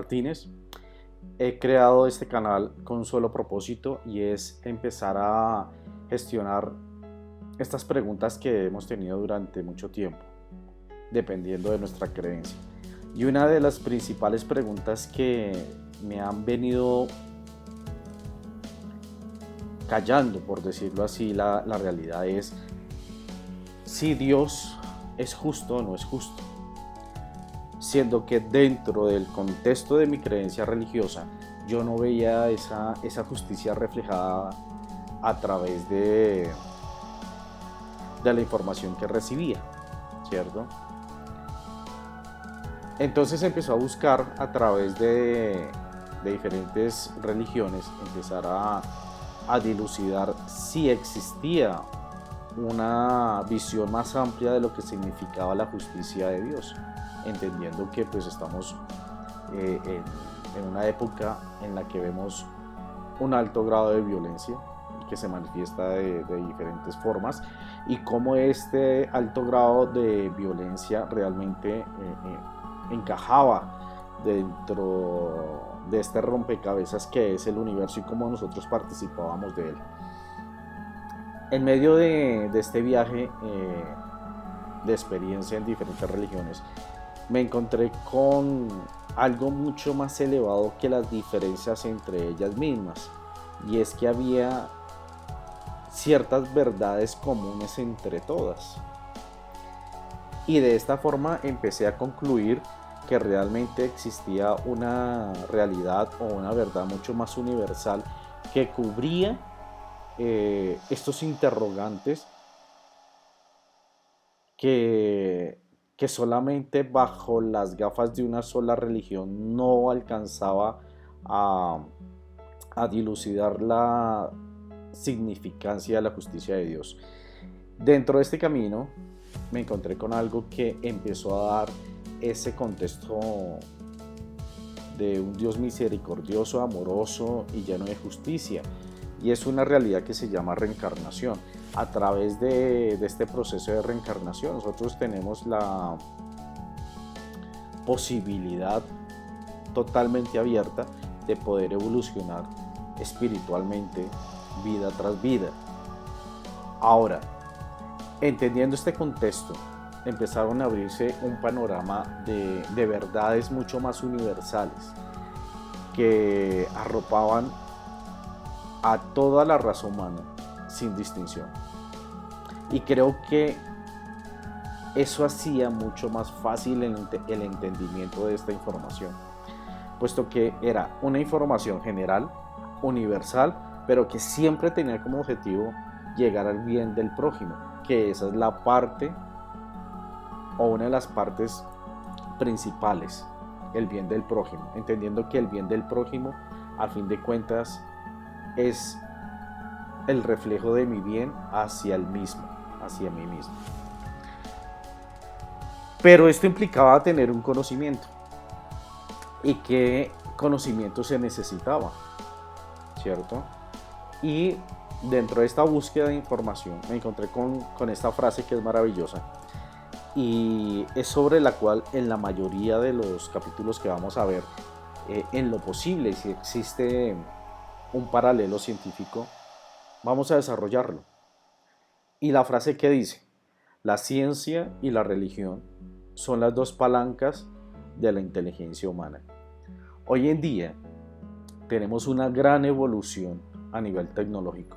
Martínez. He creado este canal con un solo propósito y es empezar a gestionar estas preguntas que hemos tenido durante mucho tiempo, dependiendo de nuestra creencia. Y una de las principales preguntas que me han venido callando, por decirlo así, la realidad es si Dios es justo o no es justo. Siendo que dentro del contexto de mi creencia religiosa yo no veía esa justicia reflejada a través de la información que recibía, ¿cierto? Entonces empezó a buscar a través de diferentes religiones, empezar a dilucidar si existía una visión más amplia de lo que significaba la justicia de Dios, entendiendo que pues estamos en una época en la que vemos un alto grado de violencia que se manifiesta de diferentes formas y cómo este alto grado de violencia realmente encajaba dentro de este rompecabezas que es el universo y cómo nosotros participábamos de él. En medio de este viaje de experiencia en diferentes religiones, me encontré con algo mucho más elevado que las diferencias entre ellas mismas, y es que había ciertas verdades comunes entre todas. Y de esta forma empecé a concluir que realmente existía una realidad o una verdad mucho más universal que cubría estos interrogantes que solamente bajo las gafas de una sola religión no alcanzaba a dilucidar la significancia de la justicia de Dios. Dentro de este camino me encontré con algo que empezó a dar ese contexto de un Dios misericordioso, amoroso y lleno de justicia. Y es una realidad que se llama reencarnación. A través de este proceso de reencarnación nosotros tenemos la posibilidad totalmente abierta de poder evolucionar espiritualmente vida tras vida. Ahora, entendiendo este contexto, empezaron a abrirse un panorama de verdades mucho más universales que arropaban a toda la raza humana sin distinción. Y creo que eso hacía mucho más fácil el entendimiento de esta información, puesto que era una información general, universal, pero que siempre tenía como objetivo llegar al bien del prójimo, que esa es la parte o una de las partes principales, el bien del prójimo, entendiendo que el bien del prójimo, a fin de cuentas, es el reflejo de mi bien hacia el mismo, hacia mí mismo. Pero esto implicaba tener un conocimiento. ¿Y qué conocimiento se necesitaba? ¿Cierto? Y dentro de esta búsqueda de información me encontré con esta frase que es maravillosa y es sobre la cual en la mayoría de los capítulos que vamos a ver, en lo posible, si existe un paralelo científico, vamos a desarrollarlo. Y la frase que dice: la ciencia y la religión son las dos palancas de la inteligencia humana. Hoy en día tenemos una gran evolución a nivel tecnológico.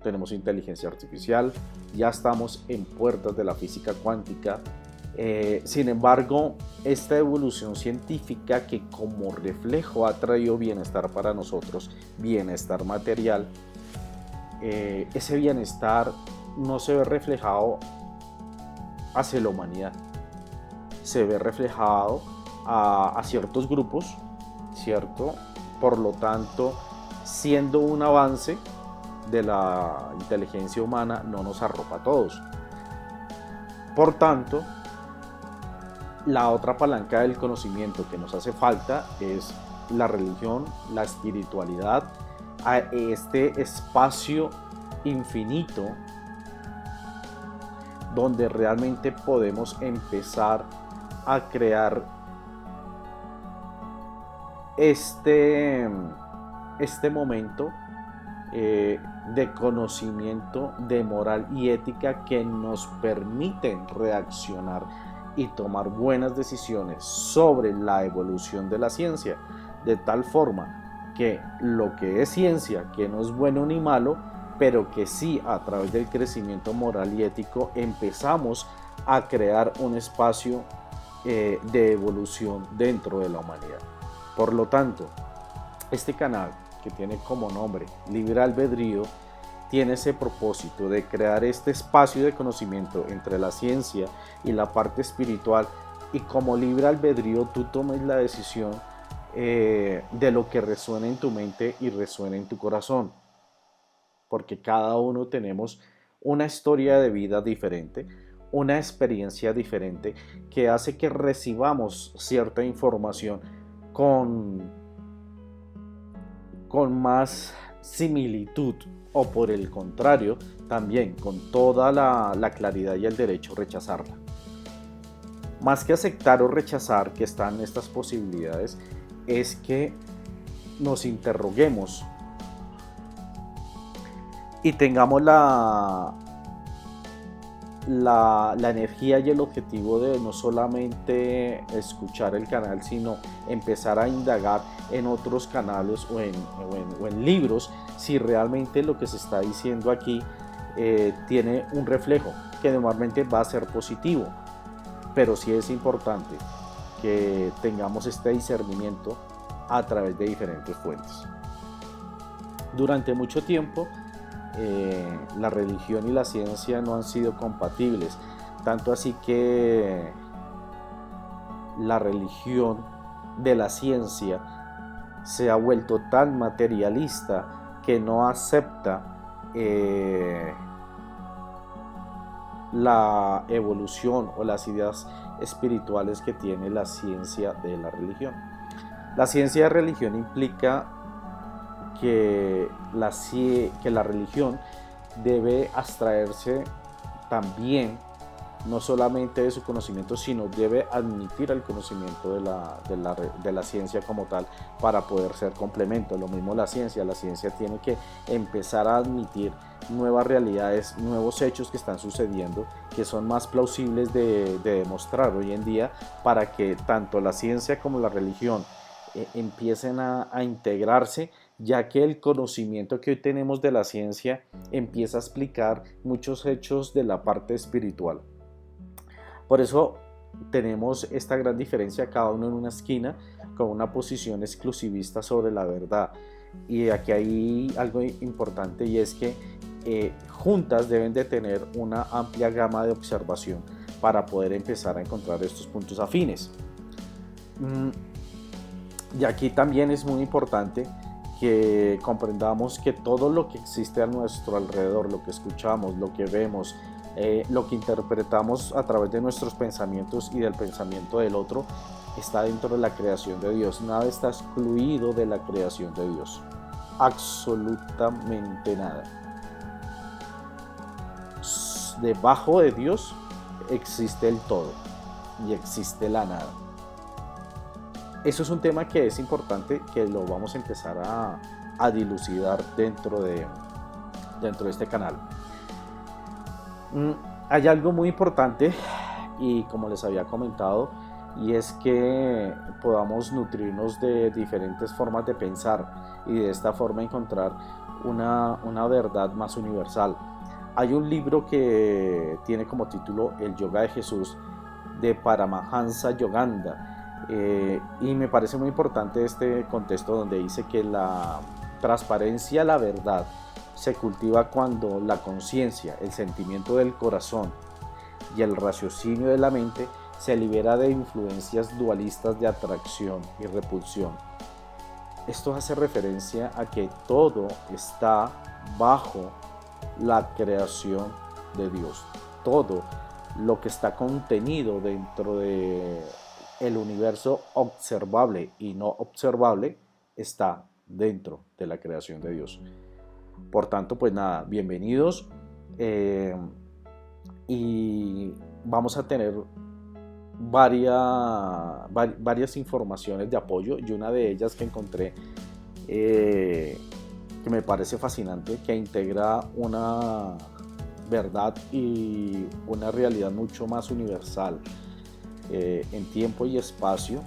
Tenemos inteligencia artificial, ya estamos en puertas de la física cuántica. Sin embargo, esta evolución científica, que como reflejo ha traído bienestar para nosotros, bienestar material, ese bienestar no se ve reflejado hacia la humanidad, se ve reflejado a ciertos grupos, ¿cierto? Por lo tanto, siendo un avance de la inteligencia humana, no nos arropa a todos. Por tanto, la otra palanca del conocimiento que nos hace falta es la religión, la espiritualidad, a este espacio infinito donde realmente podemos empezar a crear este momento de conocimiento, de moral y ética que nos permiten reaccionar y tomar buenas decisiones sobre la evolución de la ciencia, de tal forma que lo que es ciencia, que no es bueno ni malo, pero que sí a través del crecimiento moral y ético empezamos a crear un espacio de evolución dentro de la humanidad. Por lo tanto, este canal, que tiene como nombre Libre Albedrío, tiene ese propósito de crear este espacio de conocimiento entre la ciencia y la parte espiritual, y como libre albedrío tú tomes la decisión de lo que resuena en tu mente y resuena en tu corazón, porque cada uno tenemos una historia de vida diferente, una experiencia diferente que hace que recibamos cierta información con más similitud, o por el contrario, también con toda la claridad y el derecho a rechazarla. Más que aceptar o rechazar que están estas posibilidades, es que nos interroguemos y tengamos la energía y el objetivo de no solamente escuchar el canal, sino empezar a indagar en otros canales o en libros si realmente lo que se está diciendo aquí tiene un reflejo, que normalmente va a ser positivo, pero sí es importante que tengamos este discernimiento a través de diferentes fuentes. Durante mucho tiempo la religión y la ciencia no han sido compatibles, tanto así que la religión de la ciencia se ha vuelto tan materialista que no acepta la evolución o las ideas espirituales que tiene la ciencia de la religión. La ciencia de religión implica que la religión debe abstraerse también, no solamente de su conocimiento, sino debe admitir el conocimiento de la ciencia como tal para poder ser complemento. Lo mismo la ciencia tiene que empezar a admitir nuevas realidades, nuevos hechos que están sucediendo, que son más plausibles de demostrar hoy en día, para que tanto la ciencia como la religión empiecen a integrarse, ya que el conocimiento que hoy tenemos de la ciencia empieza a explicar muchos hechos de la parte espiritual. Por eso tenemos esta gran diferencia, cada uno en una esquina, con una posición exclusivista sobre la verdad. Y aquí hay algo importante, y es que juntas deben de tener una amplia gama de observación para poder empezar a encontrar estos puntos afines. Y aquí también es muy importante que comprendamos que todo lo que existe a nuestro alrededor, lo que escuchamos, lo que vemos, lo que interpretamos a través de nuestros pensamientos y del pensamiento del otro, está dentro de la creación de Dios. Nada está excluido de la creación de Dios. Absolutamente nada. Debajo de Dios existe el todo y existe la nada. Eso es un tema que es importante, que lo vamos a empezar a dilucidar dentro de este canal. Hay algo muy importante, y como les había comentado, y es que podamos nutrirnos de diferentes formas de pensar y de esta forma encontrar una verdad más universal. Hay un libro que tiene como título El Yoga de Jesús, de Paramahansa Yogananda, y me parece muy importante este contexto donde dice que la transparencia, la verdad, se cultiva cuando la conciencia, el sentimiento del corazón y el raciocinio de la mente se libera de influencias dualistas de atracción y repulsión. Esto hace referencia a que todo está bajo la creación de Dios. Todo lo que está contenido dentro de el universo observable y no observable está dentro de la creación de Dios. Por tanto, pues nada, bienvenidos, y vamos a tener varias informaciones de apoyo, y una de ellas que encontré, que me parece fascinante, que integra una verdad y una realidad mucho más universal en tiempo y espacio,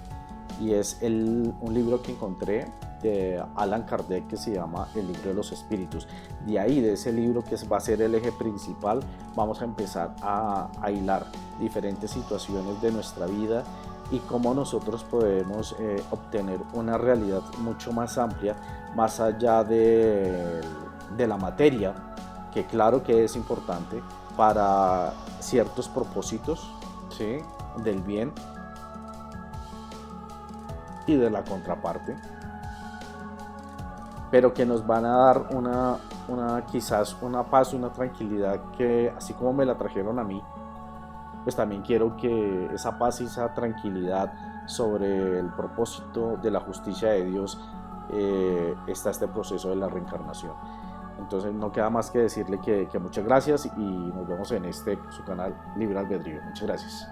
y es un libro que encontré de Allan Kardec, que se llama El libro de los espíritus. De ahí, de ese libro, que va a ser el eje principal, vamos a empezar a hilar diferentes situaciones de nuestra vida y cómo nosotros podemos obtener una realidad mucho más amplia, más allá de la materia, que claro que es importante para ciertos propósitos, ¿sí?, del bien y de la contraparte, pero que nos van a dar quizás una paz, una tranquilidad, que así como me la trajeron a mí, pues también quiero que esa paz y esa tranquilidad sobre el propósito de la justicia de Dios está este proceso de la reencarnación. Entonces no queda más que decirle que muchas gracias, y nos vemos en su canal Libre Albedrío. Muchas gracias.